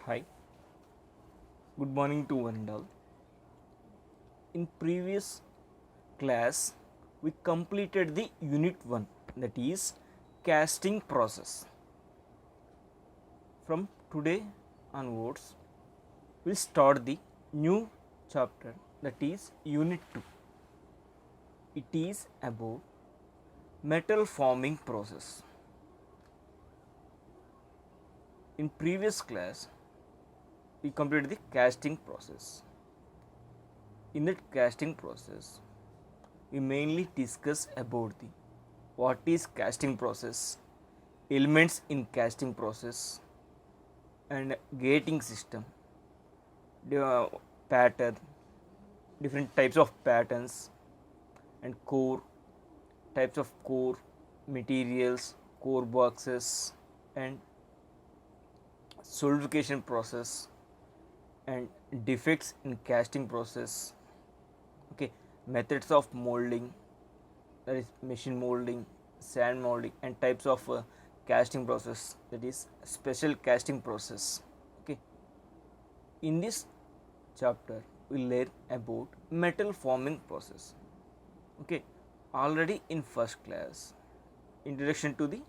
Hi, good morning to one and all. In previous class, we completed the unit 1, that is casting process. From today onwards, we'll start the new chapter, that is unit 2. It is about metal forming process. In previous class, we completed the casting process. In that casting process, we mainly discuss about the what is casting process, elements in casting process, and gating system, the pattern, different types of patterns, and core, types of core, materials, core boxes, and solidification process, and defects in casting process. Okay, methods of molding, that is machine molding, sand molding, and types of casting process, that is special casting process. Okay, in this chapter we learn about metal forming process. Okay, already in first class, introduction to the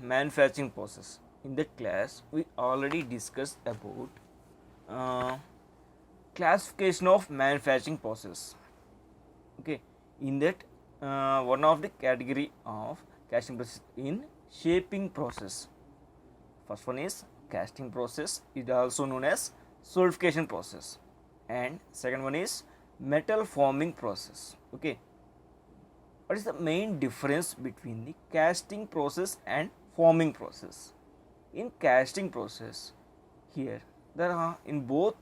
manufacturing process, in that class we already discussed about uh, classification of manufacturing process. Okay, in that one of the category of casting process in shaping process. First one is casting process, it is also known as solidification process, and second one is metal forming process. Okay, what is the main difference between the casting process and forming process? In casting process, here there are in both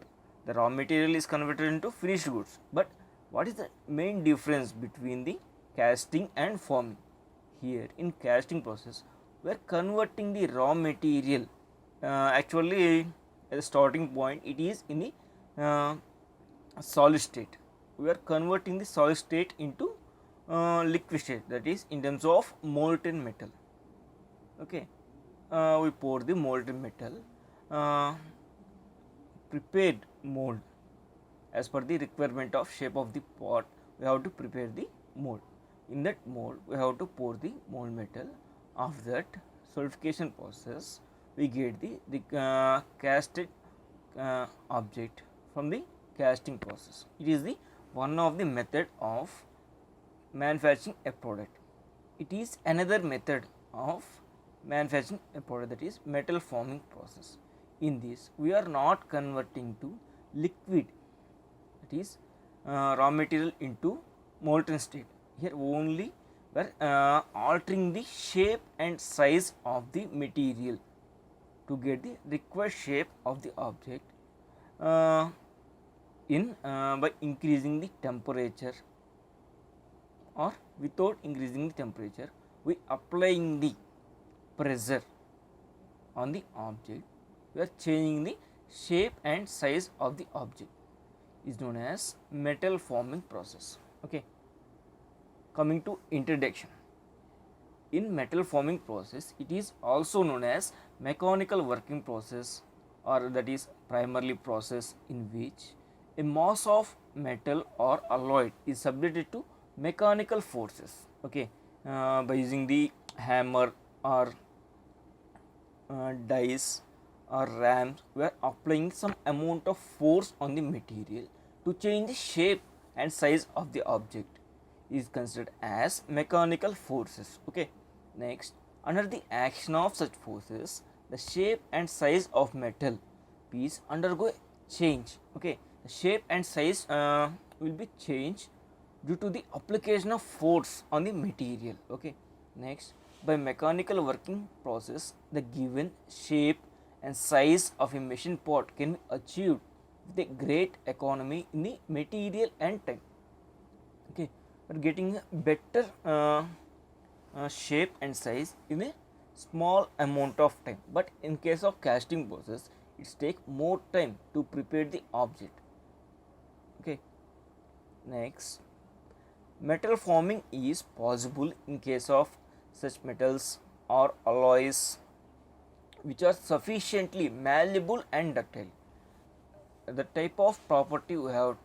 the raw material is converted into finished goods, but what is the main difference between the casting and forming? Here in casting process, we are converting the raw material. Actually, at the starting point, it is in the solid state. We are converting the solid state into liquid state, that is in terms of molten metal. Okay, we pour the molten metal, uh, prepared mold as per the requirement of shape of the pot. We have to prepare the mold. In that mold, we have to pour the mold metal. After that solidification process, we get the casted object from the casting process. It is the one of the method of manufacturing a product. It is another method of manufacturing a product, that is metal forming process. In this, we are not converting to liquid, that is raw material, into molten state. Here only we are altering the shape and size of the material to get the required shape of the object uh, in by increasing the temperature, or without increasing the temperature, we applying the pressure on the object, we are changing the shape and size of the object, is known as metal forming process. Okay, coming to introduction, in metal forming process, it is also known as mechanical working process, or that is primarily process in which a mass of metal or alloy is subjected to mechanical forces. Okay, by using the hammer or dies or rams, we are applying some amount of force on the material to change the shape and size of the object, is considered as mechanical forces. Okay, next, under the action of such forces, the shape and size of metal piece undergo change. Okay, the shape and size will be changed due to the application of force on the material. Okay, next, by mechanical working process, the given shape and size of a machine part can be achieved with a great economy in the material and time. Okay, we are getting a better shape and size in a small amount of time, but in case of casting process, it takes more time to prepare the object. Okay, next, metal forming is possible in case of such metals or alloys which are sufficiently malleable and ductile. The type of property we have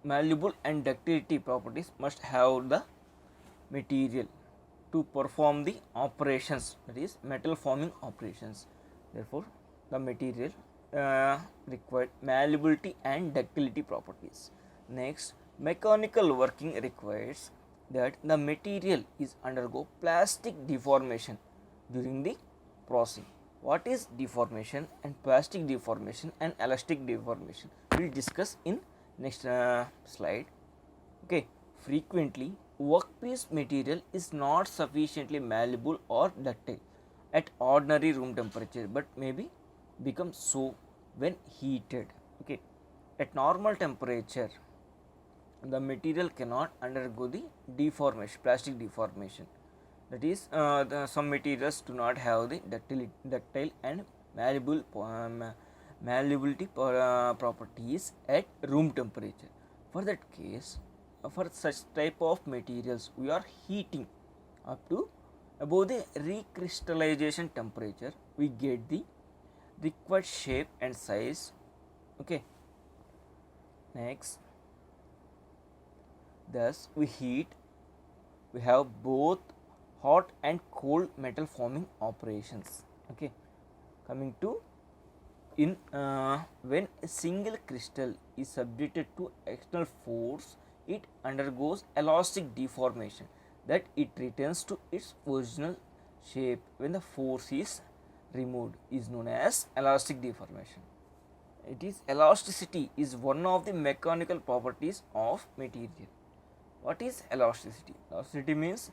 malleable and ductility properties must have the material to perform the operations, that is metal forming operations. Therefore the material required malleability and ductility properties. Next, mechanical working requires that the material is undergo plastic deformation during the processing. What is deformation and plastic deformation and elastic deformation? We will discuss in next slide. Okay, frequently workpiece material is not sufficiently malleable or ductile at ordinary room temperature, but maybe become so when heated. Okay, at normal temperature the material cannot undergo the deformation, plastic deformation. That is, some materials do not have the ductile and malleability properties at room temperature. For that case, for such type of materials, we are heating up to above the recrystallization temperature, we get the required shape and size. Okay. Next, thus we have both hot and cold metal forming operations. Okay, coming to in when a single crystal is subjected to external force, it undergoes elastic deformation, that it returns to its original shape when the force is removed, is known as elastic deformation. It is elasticity is one of the mechanical properties of material. What is elasticity? Elasticity means,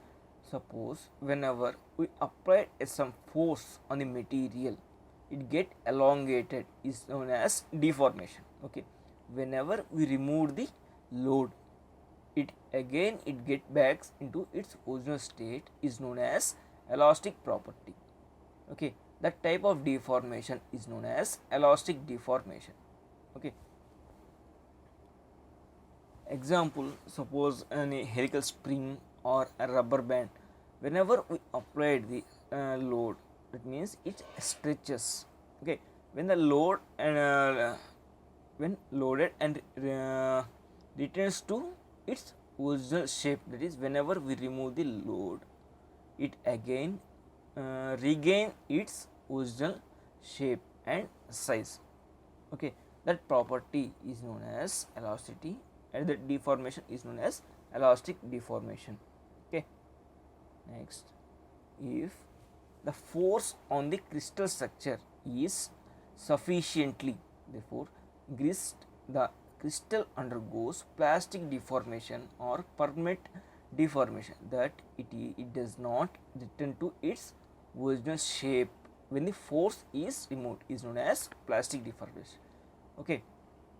suppose whenever we apply some force on the material, it get elongated, is known as deformation. Okay, whenever we remove the load, it get back into its original state, is known as elastic property. Okay, that type of deformation is known as elastic deformation. Okay, example, suppose a helical spring or a rubber band, whenever we applied the load, that means it stretches. Okay, when the load and when loaded and returns to its original shape, that is whenever we remove the load, it again regain its original shape and size. Okay, that property is known as elasticity, and the deformation is known as elastic deformation. Okay, next, if the force on the crystal structure is sufficiently, therefore the crystal undergoes plastic deformation or permanent deformation, that it does not return to its original shape when the force is removed, is known as plastic deformation. Okay,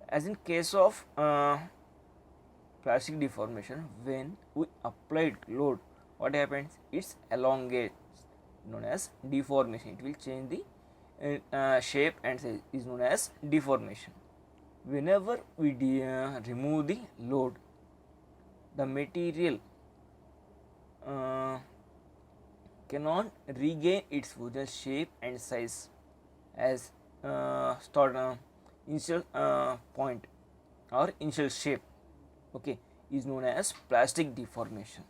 as in case of plastic deformation, when we applied load, what happens? It's elongates, known as deformation. It will change the shape and size, is known as deformation. Whenever we remove the load, the material cannot regain its original shape and size as initial point or initial shape. Okay, is known as plastic deformation.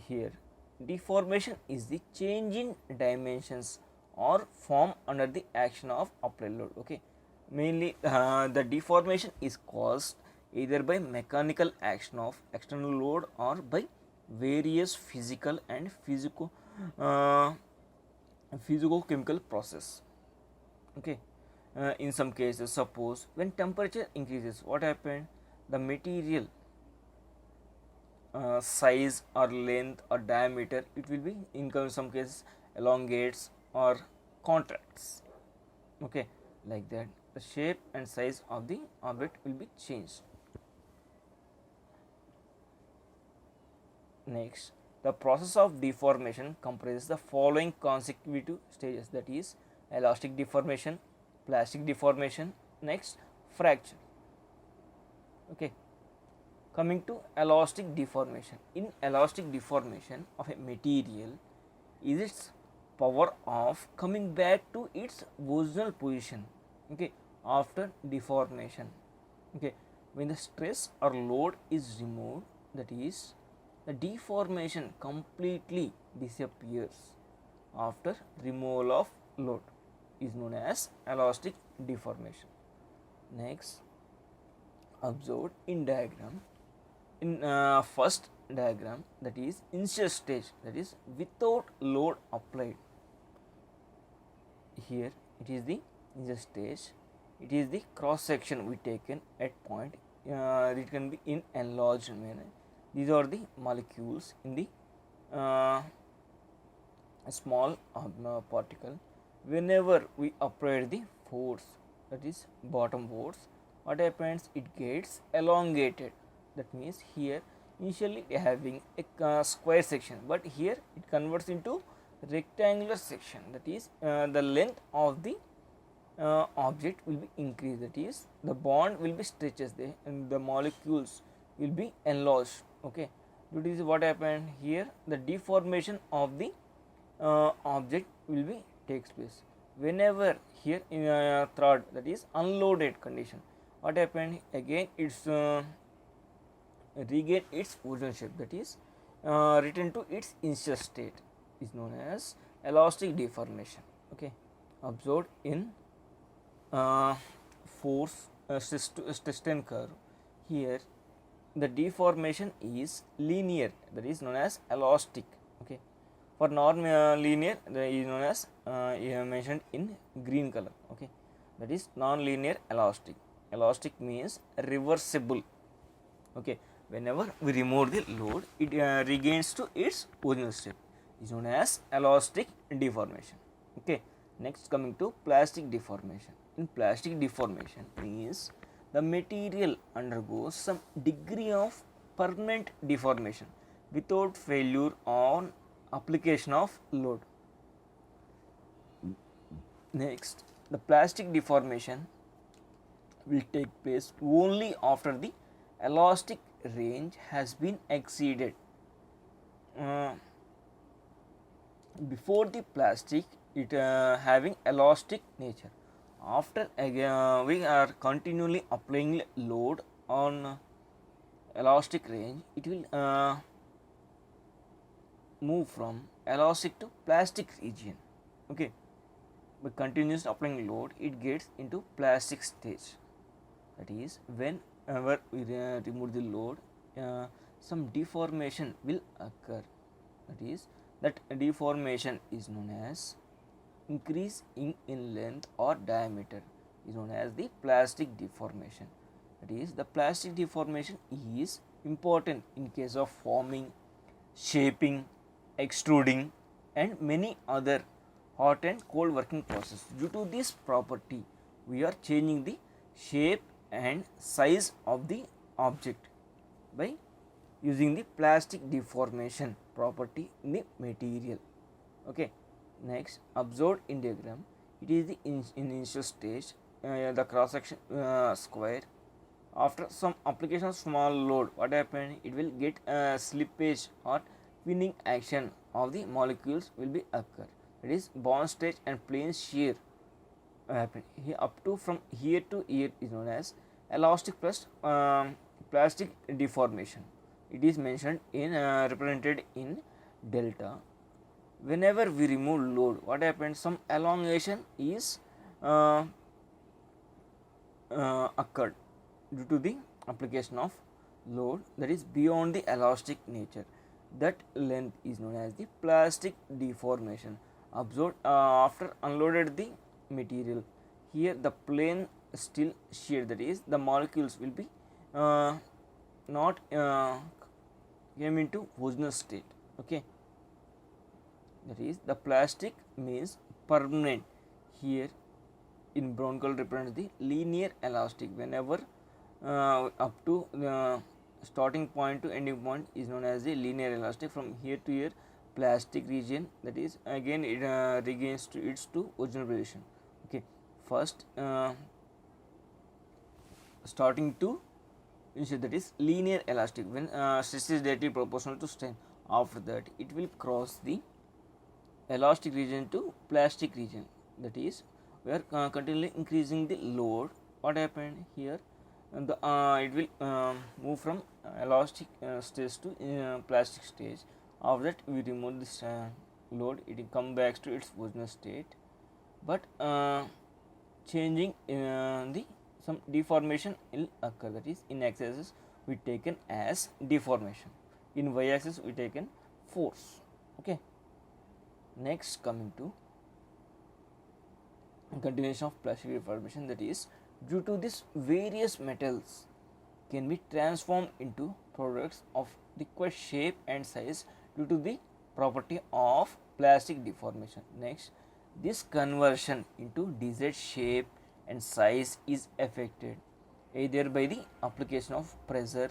Here, deformation is the change in dimensions or form under the action of applied load. Okay, mainly the deformation is caused either by mechanical action of external load or by various physical and physico-chemical process. Okay, in some cases, suppose when temperature increases, what happened? The material size or length or diameter, it will be in some cases elongates or contracts. Okay, like that the shape and size of the object will be changed. Next, the process of deformation comprises the following consecutive stages, that is elastic deformation, plastic deformation, next fracture. Okay, Coming to elastic deformation. In elastic deformation of a material is its power of coming back to its original position, okay, after deformation. Okay, when the stress or load is removed, that is, the deformation completely disappears after removal of load, is known as elastic deformation. Next, observed in diagram. In first diagram, that is initial stage, that is without load applied. Here it is the initial stage, it is the cross section we taken at point, it can be in enlarged manner. These are the molecules in the small particle. Whenever we apply the force, that is bottom force, what happens, it gets elongated. That means here initially having a square section, but here it converts into rectangular section, that is the length of the object will be increased, that is the bond will be stretches there and the molecules will be enlarged. Okay, due to this what happened here, the deformation of the object will be takes place. Whenever here in third, that is unloaded condition, what happened, again it's regain its original shape, that is return to its initial state, is known as elastic deformation. Okay, observed in force strain curve. Here the deformation is linear, that is known as elastic. Okay, for non-linear is known as mentioned in green color. Okay, that is non-linear elastic. Elastic means reversible. Okay, whenever we remove the load, it regains to its original shape, is known as elastic deformation. Okay, next coming to plastic deformation. In plastic deformation means the material undergoes some degree of permanent deformation without failure on application of load. Next, the plastic deformation will take place only after the elastic range has been exceeded. Before the plastic, it having elastic nature. After we are continually applying load on elastic range, it will move from elastic to plastic region. Okay, by continuous applying load, it gets into plastic stage. That is, whenever we remove the load, some deformation will occur. That is, that deformation is known as increase in length or diameter, is known as the plastic deformation. That is, the plastic deformation is important in case of forming, shaping, extruding and many other hot and cold working process. Due to this property, we are changing the shape and size of the object by using the plastic deformation property in the material. Okay, next, observed in diagram, it is the initial stage, the cross section square. After some application of small load, what happened, it will get slippage or pinning action of the molecules will be occur. It is bond stretch and plane shear happen here. Up to from here to here is known as elastic plus plastic deformation. It is mentioned in represented in delta. Whenever we remove load, what happens, some elongation is occurred due to the application of load, that is beyond the elastic nature. That length is known as the plastic deformation. Observed after unloaded the material, here the plane still shear, that is the molecules will be not came into original state. Okay, that is the plastic means permanent. Here in brown color represents the linear elastic. Whenever up to starting point to ending point is known as the linear elastic. From here to here, plastic region, that is again it regains to its to original position. Okay, first starting to that is linear elastic. When stress is directly proportional to strain, after that it will cross the elastic region to plastic region. That is, we are continually increasing the load. What happened here? And it will move from elastic stage to plastic stage. After that, we remove this load. It will come back to its original state, but changing the some deformation will occur. That is, in x axis we taken as deformation, in y axis we taken force. Okay. Next, coming to continuation of plastic deformation, that is, due to this various metals can be transformed into products of required shape and size due to the property of plastic deformation. Next, this conversion into desired shape and size is affected either by the application of pressure,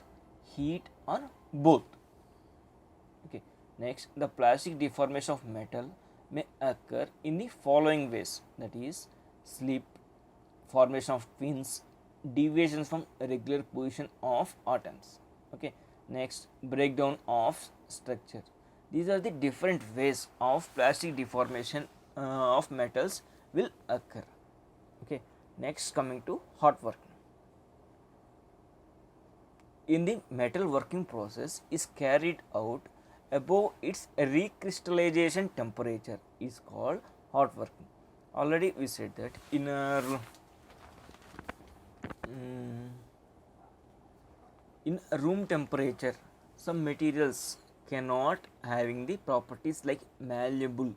heat, or both. Okay. Next, the plastic deformation of metal may occur in the following ways, that is, slip, formation of twins, deviations from regular position of atoms. Okay. Next, breakdown of structure. These are the different ways of plastic deformation of metals will occur. Okay. Next, coming to hot working. In the metal working process is carried out above its recrystallization temperature is called hot working. Already we said that in in room temperature some materials cannot having the properties like malleability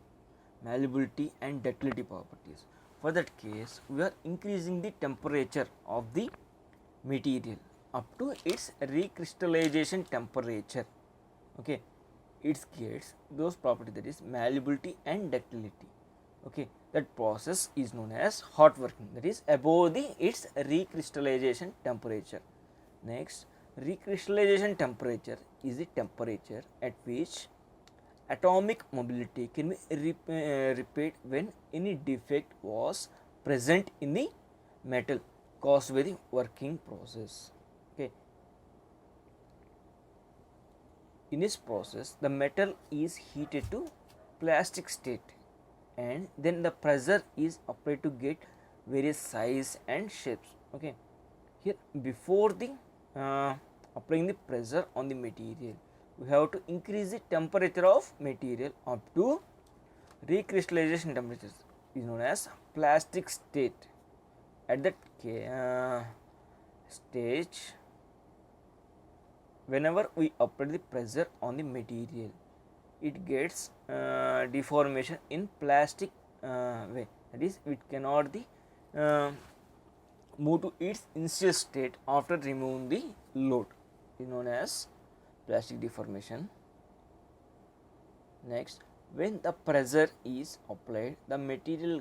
and ductility properties. For that case, we are increasing the temperature of the material up to its recrystallization temperature. Okay, it gets those properties, that is malleability and ductility. Okay, that process is known as hot working, that is above the its recrystallization temperature. Next, recrystallization temperature is the temperature at which atomic mobility can be repaired when any defect was present in the metal caused by the working process. Okay. In this process, the metal is heated to plastic state and then the pressure is applied to get various size and shapes. Okay. Here, before the applying the pressure on the material, we have to increase the temperature of material up to recrystallization temperatures is known as plastic state. At that stage, whenever we apply the pressure on the material, it gets deformation in plastic way, that is, it cannot the move to its initial state after removing the load, is known as plastic deformation. Next, when the pressure is applied, the metal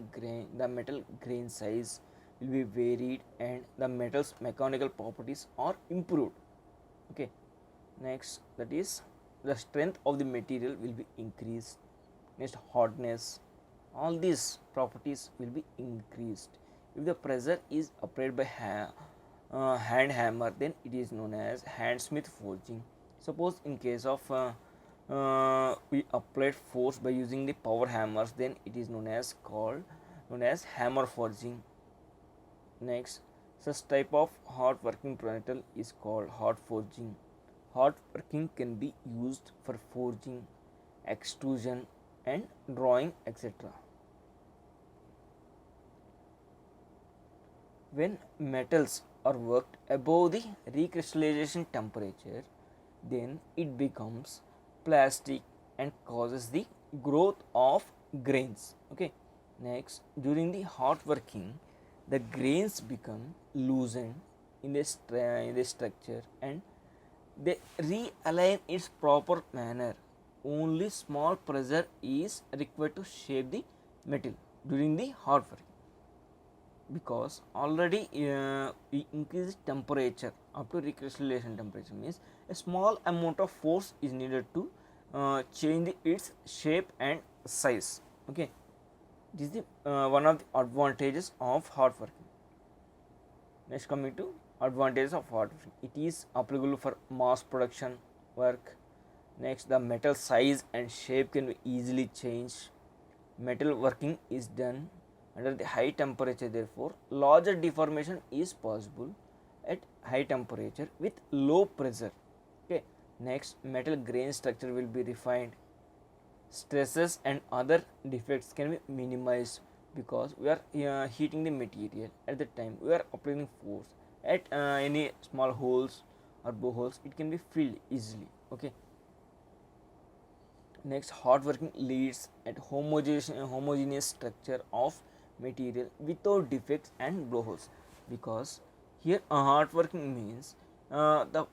grain size will be varied and the metal's mechanical properties are improved. Okay. Next, that is, the strength of the material will be increased. Next, hardness, all these properties will be increased. If the pressure is applied by hand hammer, then it is known as handsmith forging. Suppose in case of we applied force by using the power hammers, then it is known as hammer forging. Next, such type of hot working metal is called hot forging. Hot working can be used for forging, extrusion and drawing, etc. When metals are worked above the recrystallization temperature, then it becomes plastic and causes the growth of grains. Okay. Next, during the hot working, the grains become loosened in the structure and they realign its proper manner. Only small pressure is required to shape the metal during the hot working, because already we increase temperature up to recrystallization temperature, means a small amount of force is needed to change its shape and size. Okay, this is the one of the advantages of hot working. Next, coming to Advantages of hot working: it is applicable for mass production work. Next, the metal size and shape can be easily changed. Metal working is done under the high temperature, therefore larger deformation is possible at high temperature with low pressure. Okay. Next, metal grain structure will be refined. Stresses and other defects can be minimized because we are heating the material. At the time we are applying force at any small holes or boreholes, it can be filled easily. Okay. Next, hot working leads at homogeneous structure of material without defects and blowholes, because here hot working means the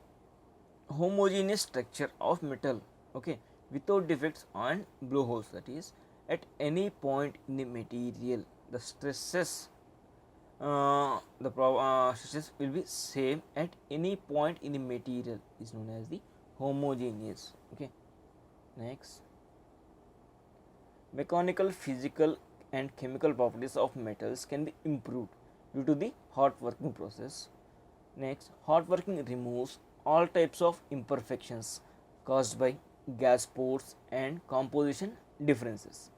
homogeneous structure of metal, okay, without defects and blowholes. That is, at any point in the material the stresses stresses will be same at any point in the material is known as the homogeneous. Okay. Next, mechanical, physical and chemical properties of metals can be improved due to the hot working process. Next, hot working removes all types of imperfections caused by gas pores and composition differences.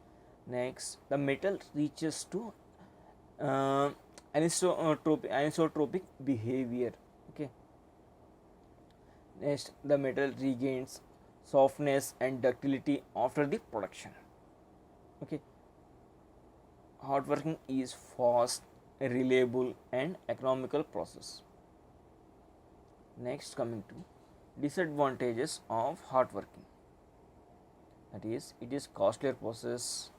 Next, the metal reaches to uh, anisotropic behavior. Okay. Next, the metal regains softness and ductility after the production. Okay. Hot working is fast, reliable and economical process. Next, coming to disadvantages of hot working. That is, it is costlier process.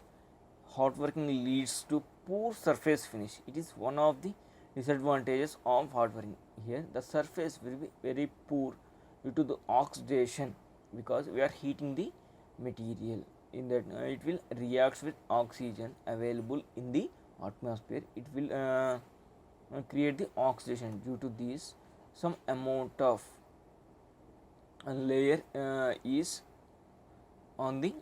Hot working leads to poor surface finish. It is one of the disadvantages of hot working. Here the surface will be very poor due to the oxidation, because we are heating the material. In that it will react with oxygen available in the atmosphere. It will create the oxidation. Due to this, some amount of layer is on the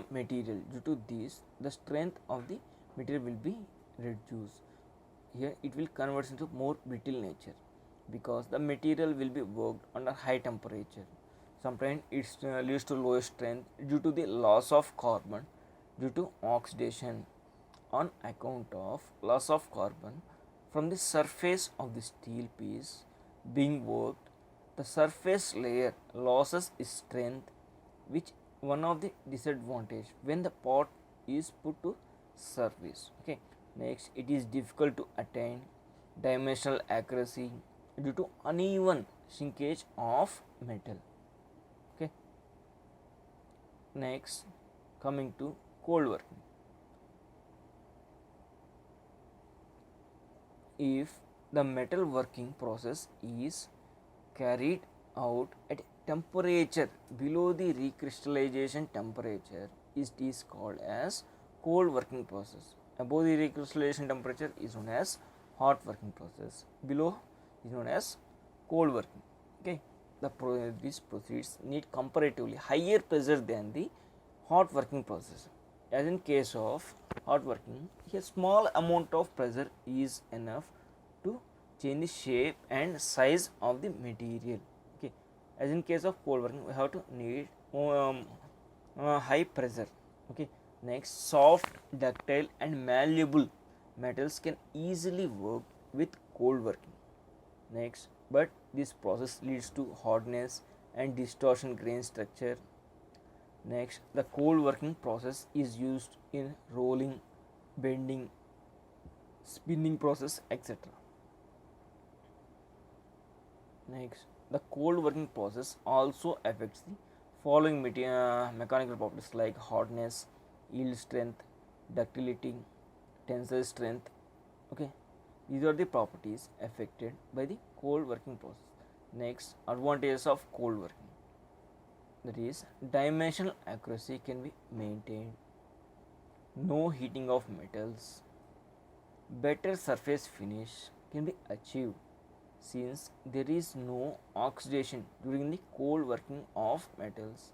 material. Due to this, the strength of the material will be reduced. Here it will convert into more brittle nature, because the material will be worked under high temperature. Sometimes it leads to lower strength due to the loss of carbon due to oxidation. On account of loss of carbon from the surface of the steel piece being worked, the surface layer loses its strength, which one of the disadvantage when the pot is put to surface. Okay. Next, it is difficult to attain dimensional accuracy due to uneven shrinkage of metal. Okay. Next, coming to cold working. If the metal working process is carried out at temperature below the recrystallization temperature, it is called as cold working process. Above the recrystallization temperature is known as hot working process. Below is known as cold working. Okay. These processes need comparatively higher pressure than the hot working process. As in case of hot working, a small amount of pressure is enough to change the shape and size of the material. Okay. As in case of cold working, we have to need high pressure. Okay. Next, soft, ductile and malleable metals can easily work with cold working. Next, but this process leads to hardness and distortion grain structure. Next, the cold working process is used in rolling, bending, spinning process, etc. Next, the cold working process also affects the following mechanical properties like hardness, yield strength, ductility, tensile strength. Okay, these are the properties affected by the cold working process. Next, advantages of cold working. That is, dimensional accuracy can be maintained, no heating of metals, better surface finish can be achieved since there is no oxidation during the cold working of metals.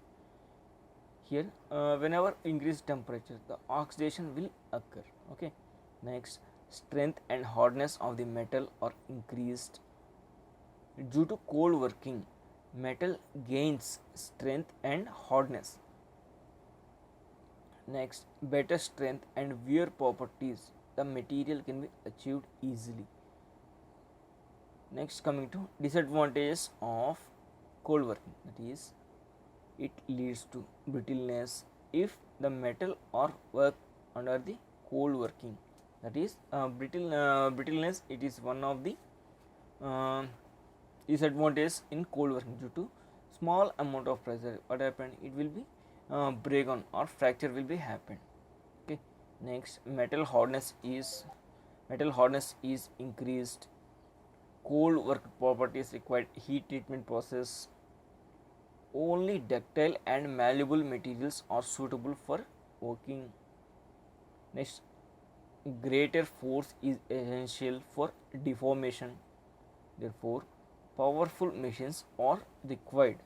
Here, whenever increased temperature, the oxidation will occur. Okay. Next, strength and hardness of the metal are increased. Due to cold working, metal gains strength and hardness. Next, better strength and wear properties. The material can be achieved easily. Next, coming to disadvantages of cold working, that is, it leads to brittleness if the metal or work under the cold working. That is, brittleness. It is one of the uh, disadvantages in cold working. Due to small amount of pressure, what happened? It will be break on or fracture will be happen. Okay. Next, metal hardness is increased. Cold work properties required heat treatment process. Only ductile and malleable materials are suitable for working. Next, greater force is essential for deformation. Therefore, powerful machines are required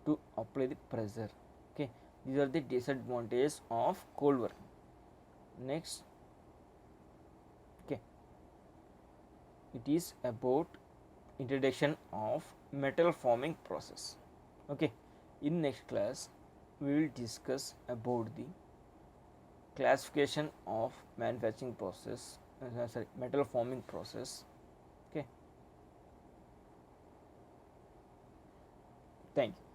to apply the pressure. Okay, these are the disadvantages of cold working. Next, okay, it is about introduction of metal forming process. Okay, in next class we will discuss about the classification of manufacturing process, sorry, metal forming process. Okay, thank you.